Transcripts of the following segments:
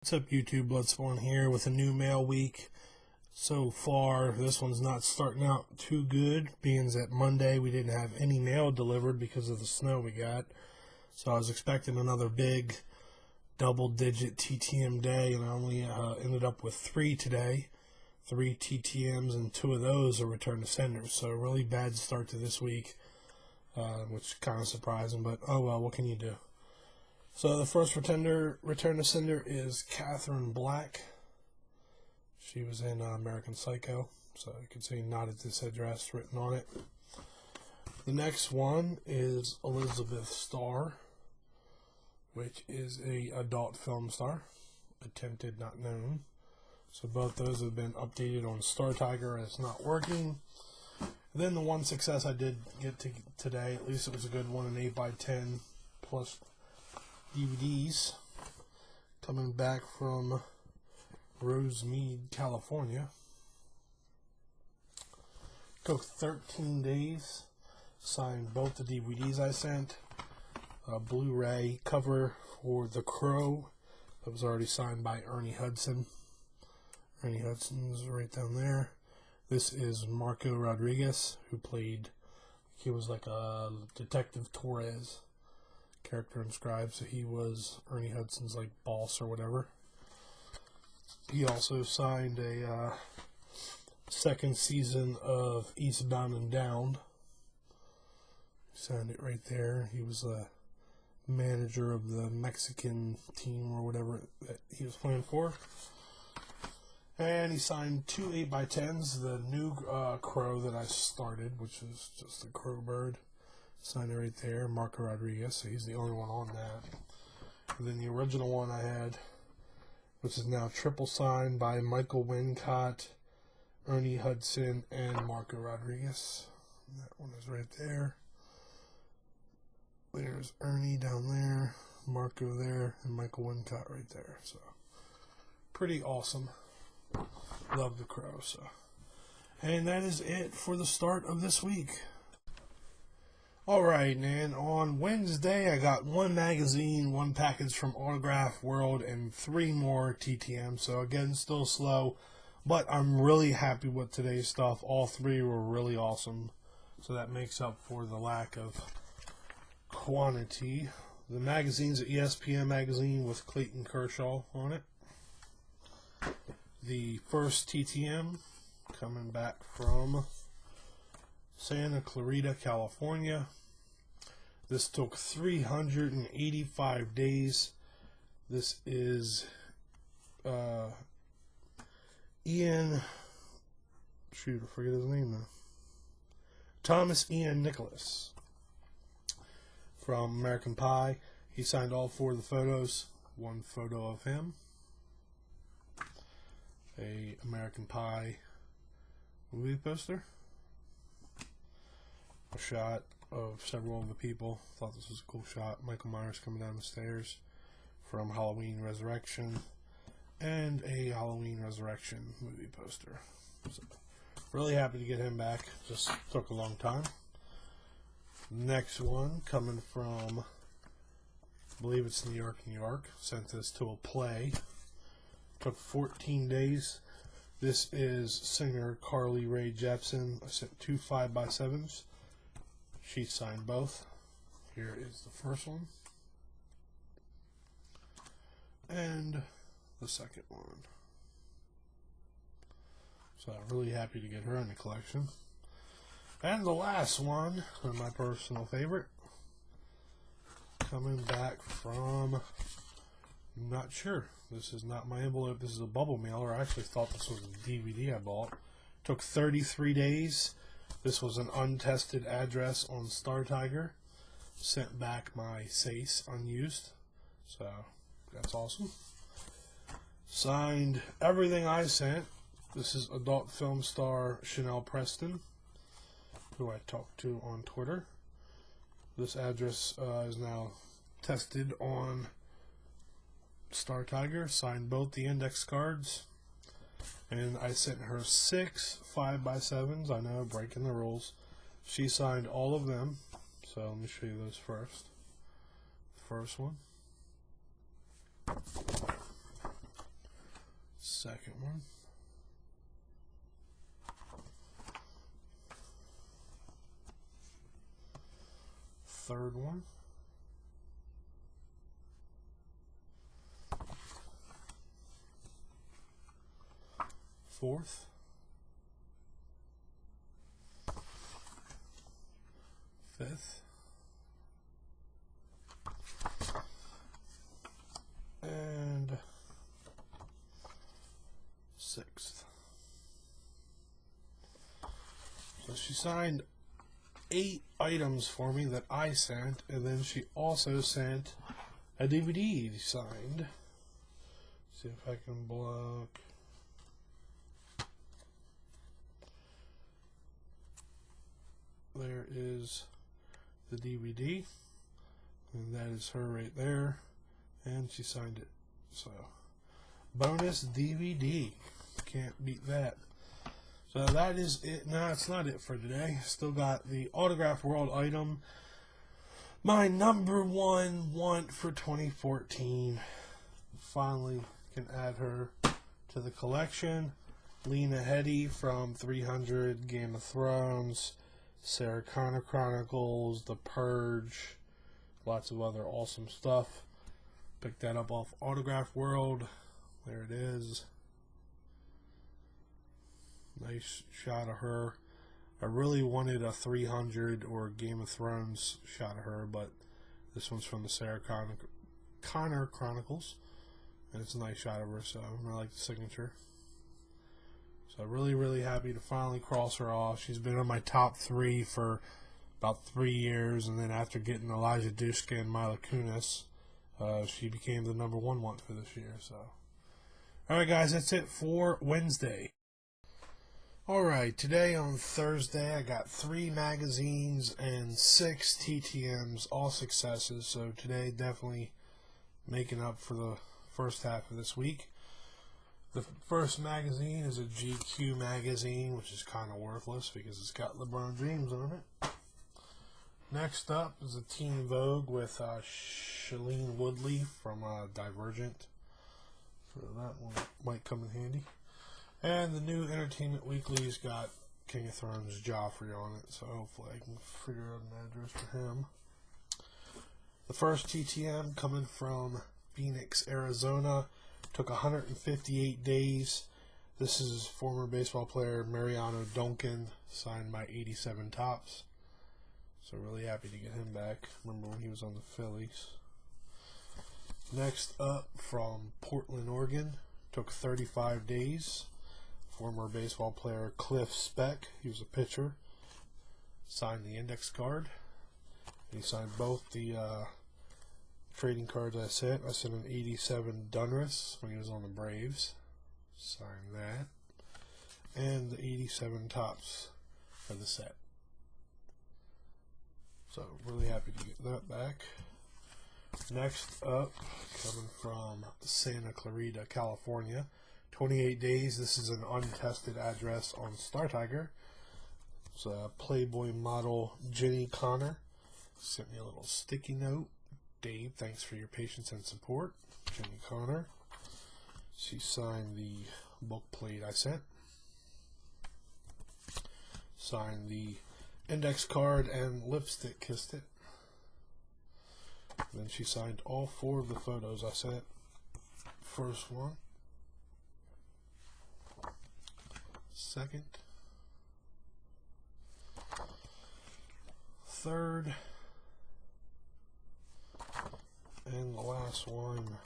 What's up, YouTube? Bloodspawn here with a new mail week. So far, this one's not starting out too good, being that Monday we didn't have any mail delivered because of the snow we got. So I was expecting another big double-digit TTM day, and I only ended up with 3 today. 3 TTMs, and 2 of those are return to senders. So a really bad start to this week, which is kind of surprising, but oh well, what can you do? So the first return to sender is Catherine Black. She was in American Psycho, so you can see "not at this address" written on it. The next one is Elizabeth Starr, which is a adult film star, attempted not known. So both those have been updated on Star Tiger as not working. And then the one success I did get to today, at least it was a good one, an 8x10 plus DVDs, coming back from Rosemead, California. Took 13 days, signed both the DVDs I sent. A Blu-ray cover for The Crow that was already signed by Ernie Hudson. Ernie Hudson's right down there. This is Marco Rodriguez, who played, he was like a Detective Torres character in Scribe, so he was Ernie Hudson's like boss or whatever. He also signed a second season of Eastbound and Down. He signed it right there. He was a manager of the Mexican team or whatever that he was playing for. And he signed 2 8x10s, the new Crow that I started, which is just a Crow bird. Signed it right there, Marco Rodriguez, so he's the only one on that. And then the original one I had, which is now triple signed by Michael Wincott, Ernie Hudson, and Marco Rodriguez. And that one is right there. There's Ernie down there, Marco there, and Michael Wincott right there. So pretty awesome. Love the Crow. So, and that is it for the start of this week. Alright, and on Wednesday I got 1 magazine, 1 package from Autograph World, and 3 more TTM. So again, still slow, but I'm really happy with today's stuff. All 3 were really awesome, so that makes up for the lack of quantity. The magazine's an ESPN magazine with Clayton Kershaw on it. The first TTM coming back from Santa Clarita, California. This took 385 days. This is Ian, shoot, I forget his name now. Thomas Ian Nicholas from American Pie. He signed all 4 of the photos. 1 photo of him. A American Pie movie poster. A shot of several of the people. Thought this was a cool shot. Michael Myers coming down the stairs from Halloween Resurrection. And a Halloween Resurrection movie poster. So, really happy to get him back. Just took a long time. Next one coming from, I believe it's New York, New York. Sent this to a play. Took 14 days. This is singer Carly Rae Jepsen. I sent 2 5x7s. She signed both. Here is the first one. And the second one. So I'm really happy to get her in the collection. And the last one, my personal favorite. Coming back from, I'm not sure. This is not my envelope. This is a bubble mailer. I actually thought this was a DVD I bought. Took 33 days. This was an untested address on Star Tiger. Sent back my SACE unused. So, that's awesome. Signed everything I sent. This is adult film star Chanel Preston, who I talked to on Twitter. This address is now tested on Star Tiger. Signed both the index cards. And I sent her 6 5x7s. I know, breaking the rules. She signed all of them. So let me show you those first. First one. second one. Third one. Fourth. Fifth. And sixth. So she signed 8 items for me that I sent, and then she also sent a DVD signed. See if I can block. There is the DVD, and that is her right there, and she signed it. So, bonus DVD. Can't beat that. So that is it. No, it's not it for today. Still got the Autograph World item. My number one want for 2014. Finally can add her to the collection. Lena Headey from 300, Game of Thrones, Sarah Connor Chronicles, The Purge, lots of other awesome stuff. Picked that up off Autograph World. There it is. Nice shot of her. I really wanted a 300 or Game of Thrones shot of her, but this one's from the Sarah Connor Chronicles, and it's a nice shot of her, so I like the signature. So really, really happy to finally cross her off. She's been on my top 3 for about 3 years, and then after getting Elijah Dushka and Mila Kunis, she became the number 1 want for this year. So, alright guys, that's it for Wednesday. Alright, today on Thursday I got 3 magazines and 6 TTMs, all successes, so today definitely making up for the first half of this week. The first magazine is a GQ magazine, which is kind of worthless because it's got LeBron James on it. Next up is a Teen Vogue with Shailene Woodley from Divergent, so that one might come in handy. And the new Entertainment Weekly's got King of Thrones Joffrey on it, so hopefully I can figure out an address for him. The first TTM coming from Phoenix, Arizona. Took 158 days. This is former baseball player Mariano Duncan, signed by 87 Tops. So really happy to get him back. Remember when he was on the Phillies. Next up from Portland, Oregon. Took 35 days. Former baseball player Cliff Speck, he was a pitcher, signed the index card. He signed both the trading cards I sent. I sent an 87 Dunris when he was on the Braves. Signed that. And the 87 Tops for the set. So, really happy to get that back. Next up, coming from Santa Clarita, California. 28 days. This is an untested address on Star Tiger. It's a Playboy model Jenny Connor. Sent me a little sticky note. Dave, thanks for your patience and support. Jenny Connor. She signed the book plate I sent. Signed the index card and lipstick kissed it. Then she signed all 4 of the photos I sent. First one. Second. Third. And the last one,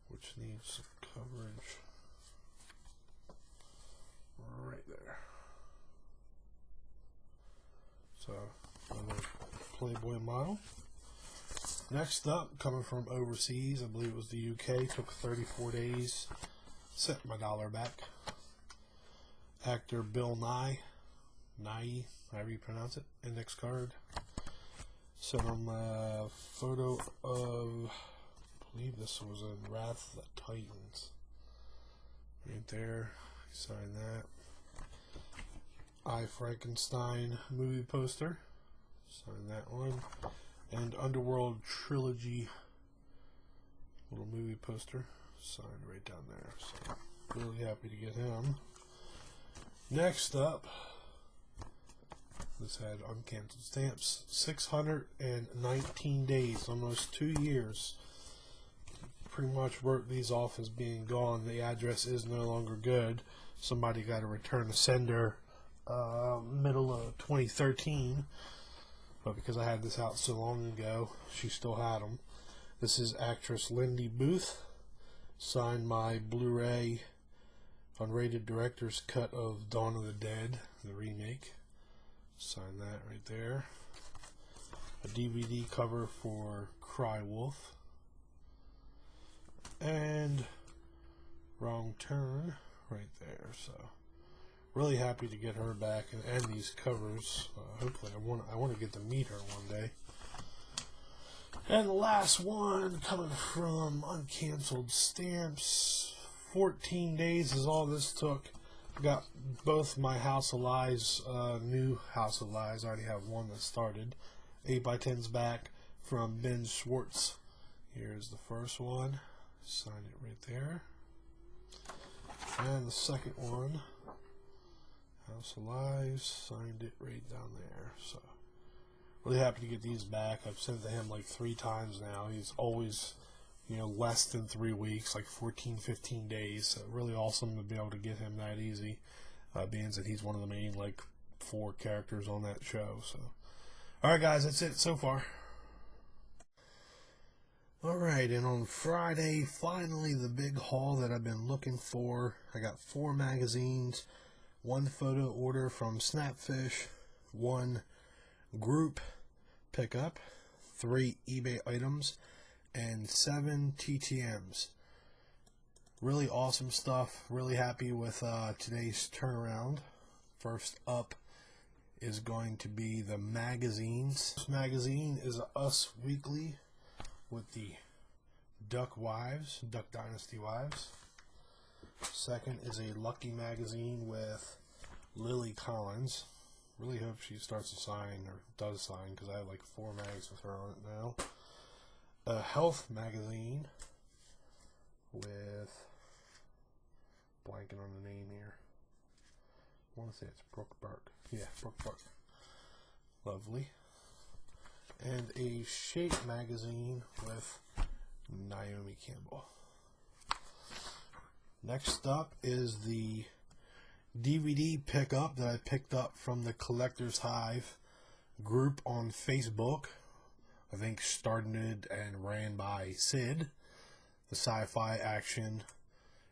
which needs coverage right there. So, another Playboy model. Next up, coming from overseas, I believe it was the UK, took 34 days, sent my dollar back. Actor Bill Nye, however you pronounce it, index card. Sent him a photo of, I believe this was in Wrath of the Titans. Right there, signed that. I, Frankenstein movie poster, signed that one. And Underworld Trilogy little movie poster, Signed right down there. So really happy to get him. Next up, this had uncanceled stamps. 619 days, almost 2 years. Pretty much wrote these off as being gone. The address is no longer good. Somebody got to return the sender middle of 2013. But because I had this out so long ago, she still had them. This is actress Lindy Booth. Signed my Blu-ray unrated director's cut of Dawn of the Dead, the remake. Sign that right there. A DVD cover for Cry Wolf. And Wrong Turn right there. So really happy to get her back and these covers. Hopefully I want to get to meet her one day. And the last one coming from Uncanceled Stamps. 14 days is all this took. Got both my House of Lies, new House of Lies. I already have one that started. 8x10's back from Ben Schwartz. Here's the first one. Sign it right there. And the second one, House of Lies, signed it right down there. So really happy to get these back. I've sent it to him like 3 times now. He's always, you know, less than 3 weeks, like 14, 15 days. So really awesome to be able to get him that easy, being that he's one of the main, like, 4 characters on that show. So, alright guys, that's it so far. Alright, and on Friday, finally the big haul that I've been looking for. I got 4 magazines, 1 photo order from Snapfish, 1 group pickup, 3 eBay items, and 7 TTMs. Really awesome stuff. Really happy with today's turnaround. First up is going to be the magazines. This magazine is a Us Weekly with the Duck Dynasty Wives. Second is a Lucky magazine with Lily Collins. Really hope she starts to sign, or does sign, because I have like 4 mags with her on it now. A Health magazine with, blanking on the name here. I want to say it's Brooke Burke. Yeah, Brooke Burke. Lovely. And a Shape magazine with Naomi Campbell. Next up is the DVD pickup that I picked up from the Collector's Hive group on Facebook. I think started and ran by Sid. The sci-fi, action,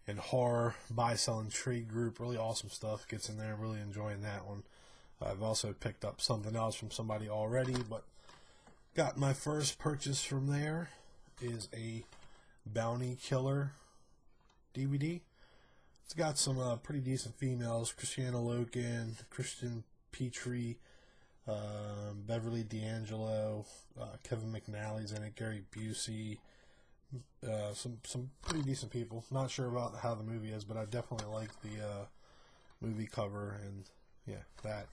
and horror buy, sell, and trade group. Really awesome stuff. Gets in there. Really enjoying that one. I've also picked up something else from somebody already, but got my first purchase from there is a Bounty Killer DVD. It's got some pretty decent females. Christiana Loken, Christian Petrie, Beverly D'Angelo, Kevin McNally's in it, Gary Busey, some pretty decent people. Not sure about how the movie is, but I definitely like the movie cover and yeah, that.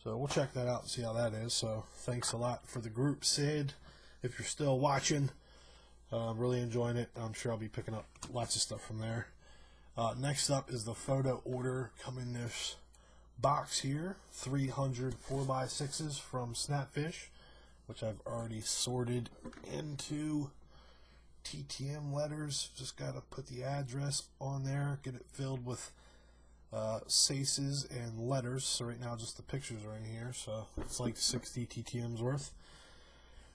So we'll check that out and see how that is. So thanks a lot for the group, Sid. If you're still watching, really enjoying it. I'm sure I'll be picking up lots of stuff from there. Next up is the photo order coming this box here. 300 4x6s from Snapfish, which I've already sorted into TTM letters. Just got to put the address on there, get it filled with SACEs and letters. So right now just the pictures are in here, so it's like 60 TTMs worth.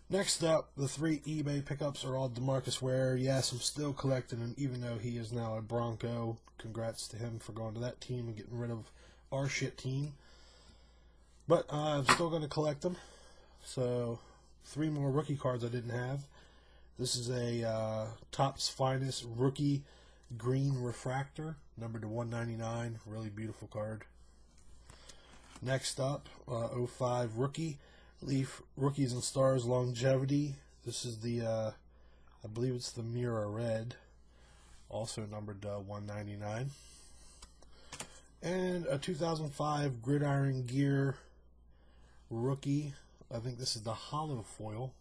Next up, the 3 eBay pickups are all DeMarcus Ware. Yes, I'm still collecting him, even though he is now a Bronco. Congrats to him for going to that team and getting rid of our shit team. But I'm still going to collect them. So 3 more rookie cards I didn't have. This is a Topps Finest Rookie Green Refractor, numbered to 199. Really beautiful card. Next up, 05 Rookie Leaf Rookies and Stars Longevity. This is the, I believe it's the Mirror Red, also numbered to 199. And a 2005 Gridiron Gear Rookie. I think this is the hollow foil,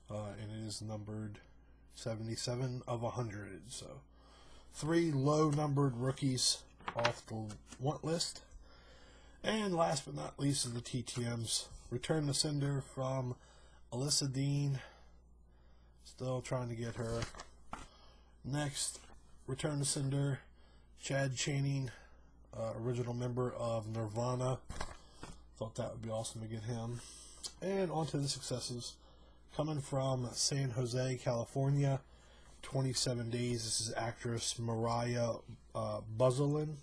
and it is numbered 77 of 100. So 3 low-numbered rookies off the want list. And last but not least is the TTMs. Return to Sender from Alyssa Dean. Still trying to get her. Next, Return to Sender, Chad Channing, original member of Nirvana. Thought that would be awesome to get him. And on to the successes. Coming from San Jose, California, 27 days. This is actress Rae Jepsen.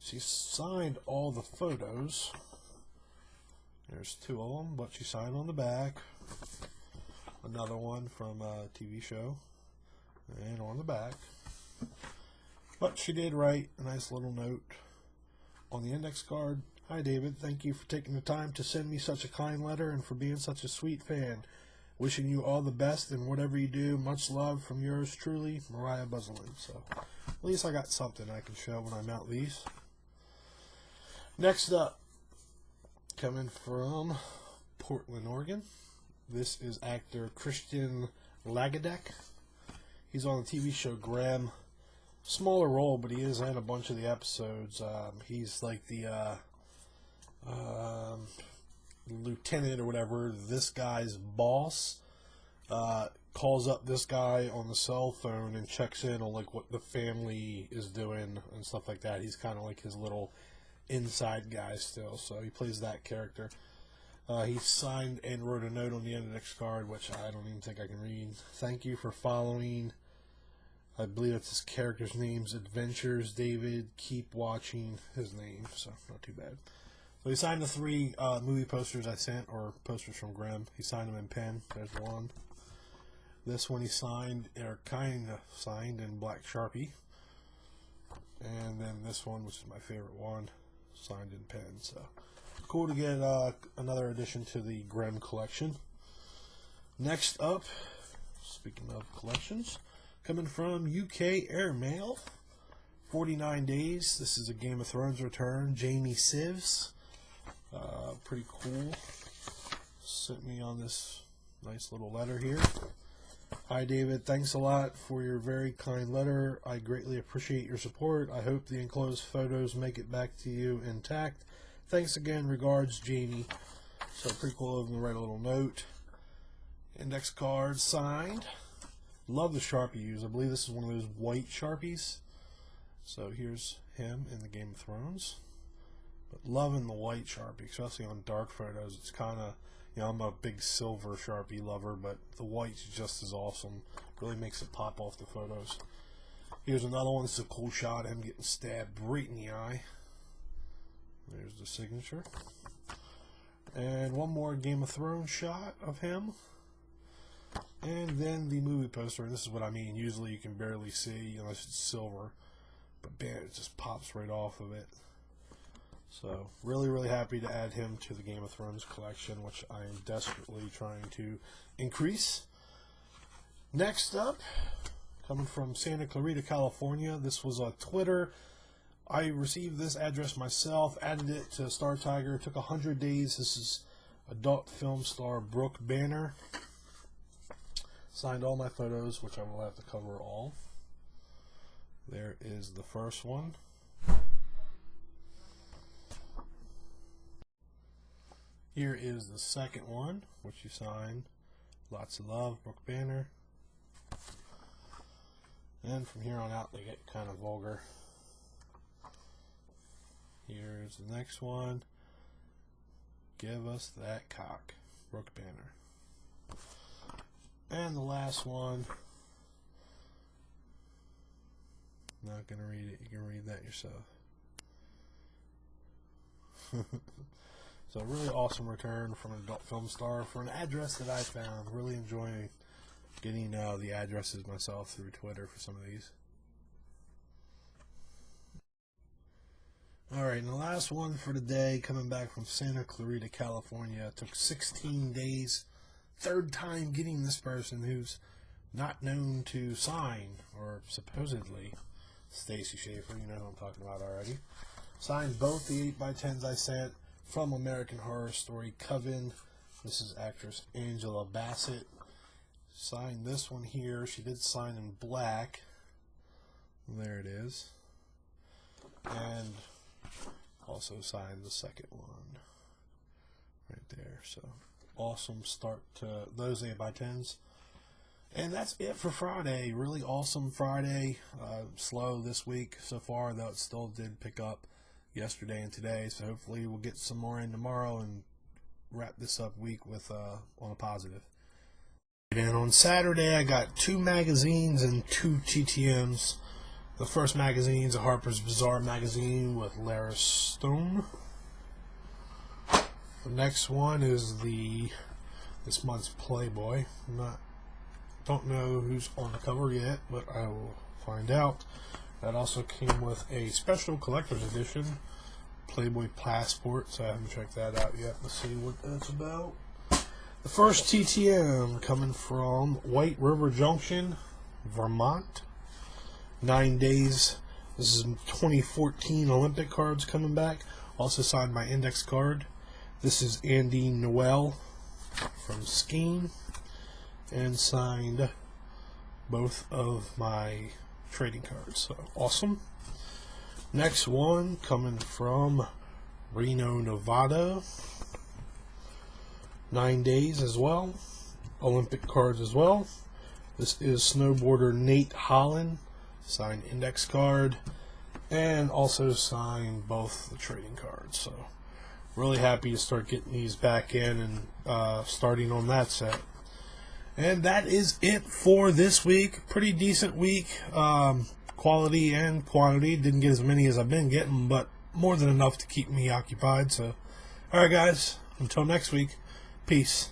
She signed all the photos. There's 2 of them, but she signed on the back. Another one from a TV show. And on the back. But she did write a nice little note on the index card. Hi David, thank you for taking the time to send me such a kind letter and for being such a sweet fan. Wishing you all the best in whatever you do. Much love from yours truly, Rae Jepsen. So at least I got something I can show when I mount these. Next up, coming from Portland, Oregon, this is actor Christian Lagadek. He's on the TV show Graham. Smaller role, but he is in a bunch of the episodes. He's like the lieutenant or whatever. This guy's boss calls up this guy on the cell phone and checks in on like what the family is doing and stuff like that. He's kind of like his little inside guy still, so he plays that character. He signed and wrote a note on the index card, which I don't even think I can read. Thank you for following. I believe it's his character's name's Adventures, David. Keep watching his name, so not too bad. So he signed the 3 movie posters I sent, or posters from Grimm. He signed them in pen. There's one. This one he signed, or kind of signed in black Sharpie. And then this one, which is my favorite one, signed in pen. So cool to get another addition to the Grimm collection. Next up, speaking of collections, coming from UK Airmail, 49 days. This is a Game of Thrones return. Jamie Sivs. Pretty cool. Sent me on this nice little letter here. Hi David, thanks a lot for your very kind letter. I greatly appreciate your support. I hope the enclosed photos make it back to you intact. Thanks again. Regards, Jamie. So pretty cool of him to write a little note. Index card signed. Love the Sharpie used. I believe this is one of those white Sharpies. So here's him in the Game of Thrones. But loving the white Sharpie, especially on dark photos. It's kind of, you know, I'm a big silver Sharpie lover, but the white's just as awesome. Really makes it pop off the photos. Here's another one. This is a cool shot of him getting stabbed right in the eye. There's the signature. And one more Game of Thrones shot of him. And then the movie poster. And this is what I mean. Usually you can barely see unless it's silver. But bam, it just pops right off of it. So really, really happy to add him to the Game of Thrones collection, which I am desperately trying to increase. Next up, coming from Santa Clarita, California. This was on Twitter. I received this address myself, added it to Star Tiger. It took 100 days. This is adult film star Brooke Banner. Signed all my photos, which I will have to cover all. There is the first one. Here is the second one, which you signed. Lots of love, Brooke Banner. And from here on out, they get kind of vulgar. Here's the next one. Give us that cock, Brooke Banner. And the last one. Not going to read it. You can read that yourself. So really awesome return from an adult film star for an address that I found. Really enjoying getting the addresses myself through Twitter for some of these. Alright, and the last one for today, coming back from Santa Clarita, California. It took 16 days. 3rd time getting this person who's not known to sign, or supposedly. Stacy Schaefer, you know who I'm talking about already. Signed both the 8x10s I sent from American Horror Story Coven. This is actress Angela Bassett. Signed this one here. She did sign in black. There it is. And also signed the second one right there. So awesome start to those 8x10s. And that's it for Friday. Really awesome Friday. Slow this week so far, though it still did pick up yesterday and today. So hopefully we'll get some more in tomorrow and wrap this up week with on a positive. And on Saturday, I got 2 magazines and 2 TTMs. The first magazine is a Harper's Bazaar magazine with Lara Stone. The next one is this month's Playboy. Don't know who's on the cover yet, but I will find out. That also came with a special collector's edition Playboy Passport, so I haven't checked that out yet. Let's see what that's about. The first TTM coming from White River Junction, Vermont. 9 days. This is 2014 Olympic cards coming back. Also signed my index card. This is Andy Noel from Skeen. And signed both of my trading cards. So awesome. Next one coming from Reno, Nevada. 9 days as well. Olympic cards as well. This is snowboarder Nate Holland. Signed index card. And also signed both the trading cards. So really happy to start getting these back in and starting on that set. And that is it for this week. Pretty decent week. Quality and quantity. Didn't get as many as I've been getting, but more than enough to keep me occupied. So, alright guys, until next week, peace.